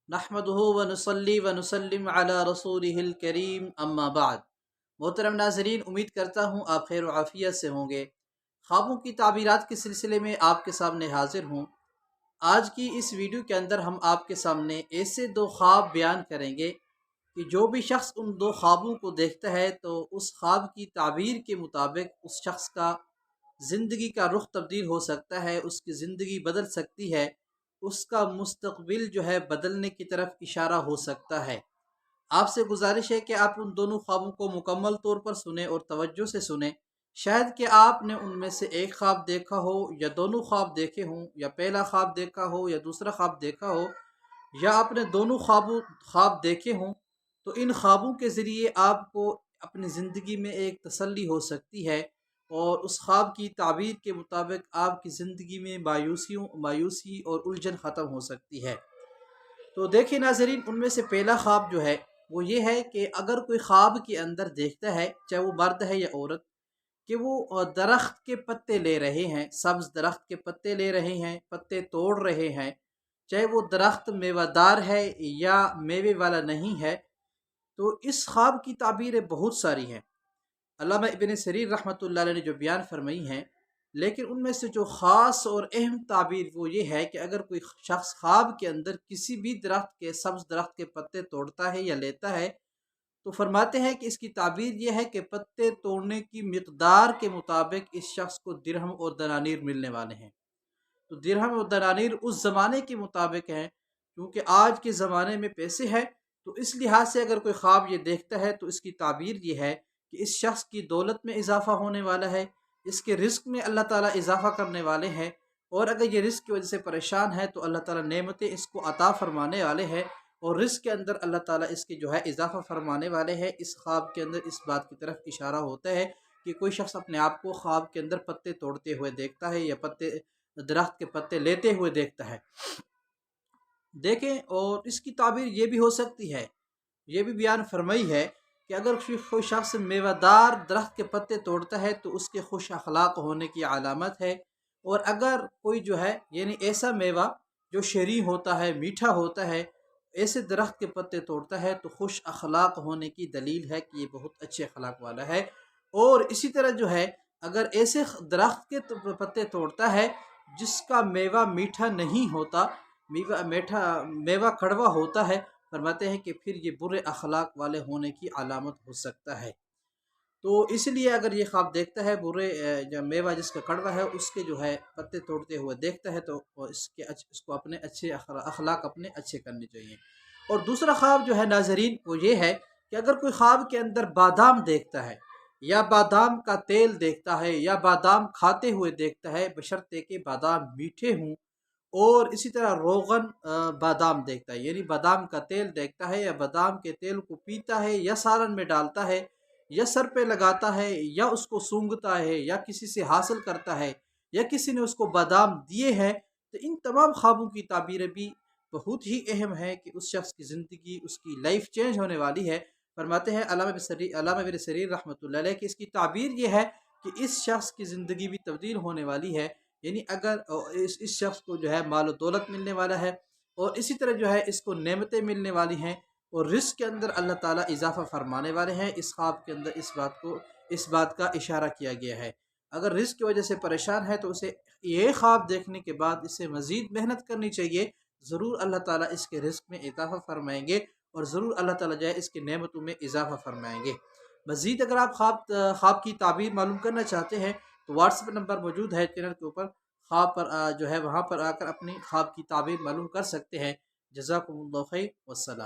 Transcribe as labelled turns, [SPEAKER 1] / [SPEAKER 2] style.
[SPEAKER 1] نحمدہ ونصلی ونسلم علی رسولہ الکریم اما بعد۔ محترم ناظرین، امید کرتا ہوں آپ خیر و عافیت سے ہوں گے۔ خوابوں کی تعبیرات کے سلسلے میں آپ کے سامنے حاضر ہوں۔ آج کی اس ویڈیو کے اندر ہم آپ کے سامنے ایسے دو خواب بیان کریں گے کہ جو بھی شخص ان دو خوابوں کو دیکھتا ہے تو اس خواب کی تعبیر کے مطابق اس شخص کا زندگی کا رخ تبدیل ہو سکتا ہے، اس کی زندگی بدل سکتی ہے، اس کا مستقبل جو ہے بدلنے کی طرف اشارہ ہو سکتا ہے۔ آپ سے گزارش ہے کہ آپ ان دونوں خوابوں کو مکمل طور پر سنیں اور توجہ سے سنیں۔ شاید کہ آپ نے ان میں سے ایک خواب دیکھا ہو یا دونوں خواب دیکھے ہوں، یا پہلا خواب دیکھا ہو یا دوسرا خواب دیکھا ہو، یا آپ نے دونوں خواب دیکھے ہوں، تو ان خوابوں کے ذریعے آپ کو اپنی زندگی میں ایک تسلی ہو سکتی ہے، اور اس خواب کی تعبیر کے مطابق آپ کی زندگی میں مایوسی اور الجھن ختم ہو سکتی ہے۔ تو دیکھیں ناظرین، ان میں سے پہلا خواب جو ہے وہ یہ ہے کہ اگر کوئی خواب کے اندر دیکھتا ہے، چاہے وہ مرد ہے یا عورت، کہ وہ درخت کے پتے لے رہے ہیں، سبز درخت کے پتے لے رہے ہیں، پتے توڑ رہے ہیں، چاہے وہ درخت میوہ دار ہے یا میوے والا نہیں ہے، تو اس خواب کی تعبیریں بہت ساری ہیں۔ علامہ ابن سریر رحمۃ اللہ علیہ نے جو بیان فرمائی ہیں، لیکن ان میں سے جو خاص اور اہم تعبیر وہ یہ ہے کہ اگر کوئی شخص خواب کے اندر کسی بھی سبز درخت کے پتے توڑتا ہے یا لیتا ہے، تو فرماتے ہیں کہ اس کی تعبیر یہ ہے کہ پتے توڑنے کی مقدار کے مطابق اس شخص کو درہم اور دنانیر ملنے والے ہیں۔ تو درہم اور دنانیر اس زمانے کے مطابق ہیں، کیونکہ آج کے زمانے میں پیسے ہے، تو اس لحاظ سے اگر کوئی خواب یہ دیکھتا ہے تو اس کی تعبیر یہ ہے کہ اس شخص کی دولت میں اضافہ ہونے والا ہے، اس کے رزق میں اللہ تعالیٰ اضافہ کرنے والے ہیں، اور اگر یہ رزق کی وجہ سے پریشان ہے تو اللہ تعالیٰ نعمتیں اس کو عطا فرمانے والے ہیں، اور رزق کے اندر اللہ تعالیٰ اس کے جو ہے اضافہ فرمانے والے ہیں۔ اس خواب کے اندر اس بات کی طرف اشارہ ہوتا ہے کہ کوئی شخص اپنے آپ کو خواب کے اندر پتے توڑتے ہوئے دیکھتا ہے یا درخت کے پتے لیتے ہوئے دیکھتا ہے۔ دیکھیں، اور اس کی تعبیر یہ بھی ہو سکتی ہے، یہ بھی بیان فرمائی ہے کہ اگر کوئی شخص میوہ دار درخت کے پتے توڑتا ہے تو اس کے خوش اخلاق ہونے کی علامت ہے، اور اگر کوئی جو ہے یعنی ایسا میوہ جو شیریں ہوتا ہے، میٹھا ہوتا ہے، ایسے درخت کے پتے توڑتا ہے تو خوش اخلاق ہونے کی دلیل ہے کہ یہ بہت اچھے اخلاق والا ہے۔ اور اسی طرح جو ہے اگر ایسے درخت کے پتے توڑتا ہے جس کا میوہ میٹھا نہیں ہوتا، میوہ کڑوا ہوتا ہے، فرماتے ہیں کہ پھر یہ برے اخلاق والے ہونے کی علامت ہو سکتا ہے۔ تو اس لیے اگر یہ خواب دیکھتا ہے جو میوہ جس کا کڑوا ہے اس کے جو ہے پتے توڑتے ہوئے دیکھتا ہے، تو اس کو اپنے اچھے اخلاق اپنے اچھے کرنے چاہیے۔ اور دوسرا خواب جو ہے ناظرین وہ یہ ہے کہ اگر کوئی خواب کے اندر بادام دیکھتا ہے، یا بادام کا تیل دیکھتا ہے، یا بادام کھاتے ہوئے دیکھتا ہے، بشرطے کہ بادام میٹھے ہوں، اور اسی طرح روغن بادام دیکھتا ہے، یعنی بادام کا تیل دیکھتا ہے یا بادام کے تیل کو پیتا ہے یا سالن میں ڈالتا ہے یا سر پہ لگاتا ہے یا اس کو سونگھتا ہے یا کسی سے حاصل کرتا ہے یا کسی نے اس کو بادام دیے ہیں، تو ان تمام خوابوں کی تعبیریں بھی بہت ہی اہم ہے کہ اس شخص کی زندگی، اس کی لائف چینج ہونے والی ہے۔ فرماتے ہیں علامہ ابن سریر رحمۃ اللہ علیہ کہ اس کی تعبیر یہ ہے کہ اس شخص کی زندگی بھی تبدیل ہونے والی ہے، یعنی اگر اس شخص کو جو ہے مال و دولت ملنے والا ہے، اور اسی طرح جو ہے اس کو نعمتیں ملنے والی ہیں، اور رزق کے اندر اللہ تعالیٰ اضافہ فرمانے والے ہیں۔ اس خواب کے اندر اس بات کا اشارہ کیا گیا ہے۔ اگر رزق کی وجہ سے پریشان ہے تو اسے یہ خواب دیکھنے کے بعد اسے مزید محنت کرنی چاہیے، ضرور اللہ تعالیٰ اس کے رزق میں اضافہ فرمائیں گے، اور ضرور اللہ تعالیٰ جو ہے اس کی نعمتوں میں اضافہ فرمائیں گے۔ مزید اگر آپ خواب کی تعبیر معلوم کرنا چاہتے ہیں تو واٹس ایپ نمبر موجود ہے چینل کے اوپر، خواب پر جو ہے وہاں پر آ کر اپنی خواب کی تعبیر معلوم کر سکتے ہیں۔ جزاکم اللہ خیر، والسلام۔